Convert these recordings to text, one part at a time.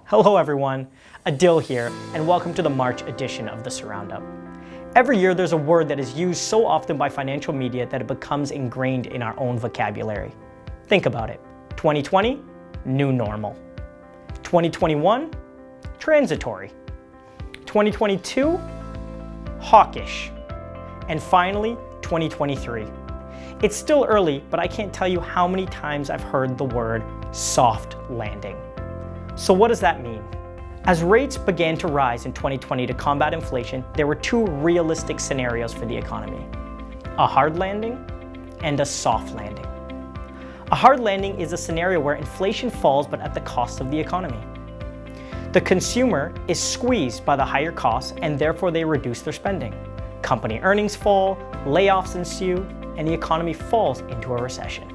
Hello everyone, Adil here, and welcome to the March edition of the Surroundup. Every year there's a word that is used so often by financial media that it becomes ingrained in our own vocabulary. Think about it. 2020, new normal. 2021, transitory. 2022, hawkish. And finally, 2023. It's still early, but I can't tell you how many times I've heard the word soft landing. So what does that mean? As rates began to rise in 2020 to combat inflation, there were two realistic scenarios for the economy: a hard landing and a soft landing. A hard landing is a scenario where inflation falls but at the cost of the economy. The consumer is squeezed by the higher costs and therefore they reduce their spending. Company earnings fall, layoffs ensue, and the economy falls into a recession.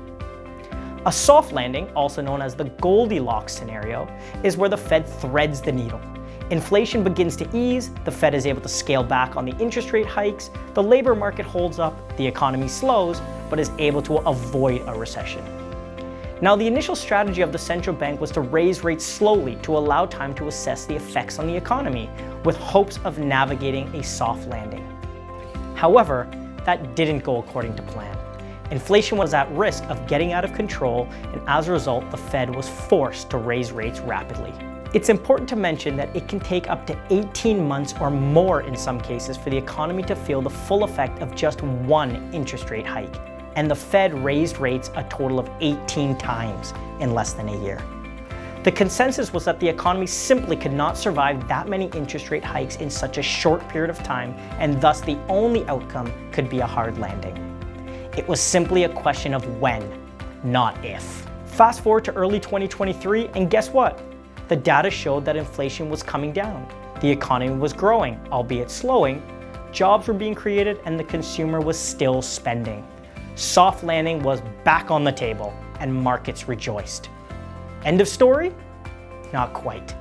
A soft landing, also known as the Goldilocks scenario, is where the Fed threads the needle. Inflation begins to ease, the Fed is able to scale back on the interest rate hikes, the labor market holds up, the economy slows, but is able to avoid a recession. Now, the initial strategy of the central bank was to raise rates slowly to allow time to assess the effects on the economy, with hopes of navigating a soft landing. However, that didn't go according to plan. Inflation was at risk of getting out of control, and as a result, the Fed was forced to raise rates rapidly. It's important to mention that it can take up to 18 months or more in some cases for the economy to feel the full effect of just one interest rate hike, and the Fed raised rates a total of 18 times in less than a year. The consensus was that the economy simply could not survive that many interest rate hikes in such a short period of time, and thus the only outcome could be a hard landing. It was simply a question of when, not if. Fast forward to early 2023, and guess what? The data showed that inflation was coming down. The economy was growing, albeit slowing. Jobs were being created, and the consumer was still spending. Soft landing was back on the table, and markets rejoiced. End of story? Not quite.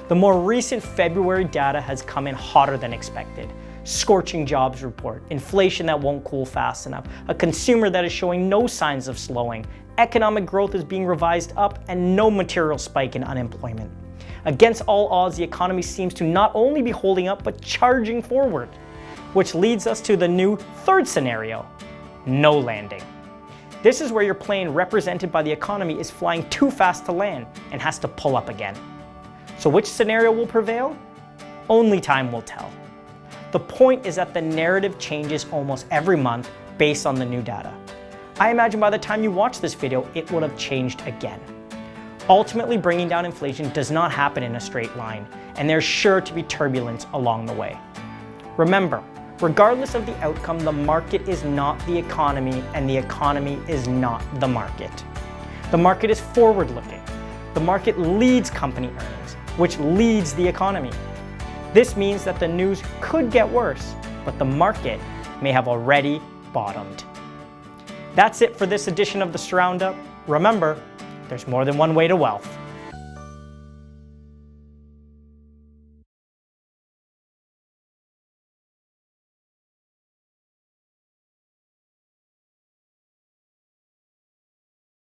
The more recent February data has come in hotter than expected. Scorching jobs report, inflation that won't cool fast enough, a consumer that is showing no signs of slowing, economic growth is being revised up, and no material spike in unemployment. Against all odds, the economy seems to not only be holding up, but charging forward, which leads us to the new third scenario: no landing. This is where your plane, represented by the economy, is flying too fast to land and has to pull up again. So which scenario will prevail? Only time will tell. The point is that the narrative changes almost every month based on the new data. I imagine by the time you watch this video, it would have changed again. Ultimately, bringing down inflation does not happen in a straight line, and there's sure to be turbulence along the way. Remember, regardless of the outcome, the market is not the economy, and the economy is not the market. The market is forward-looking. The market leads company earnings, which leads the economy. This means that the news could get worse, but the market may have already bottomed. That's it for this edition of the Surroundup. Remember, there's more than one way to wealth.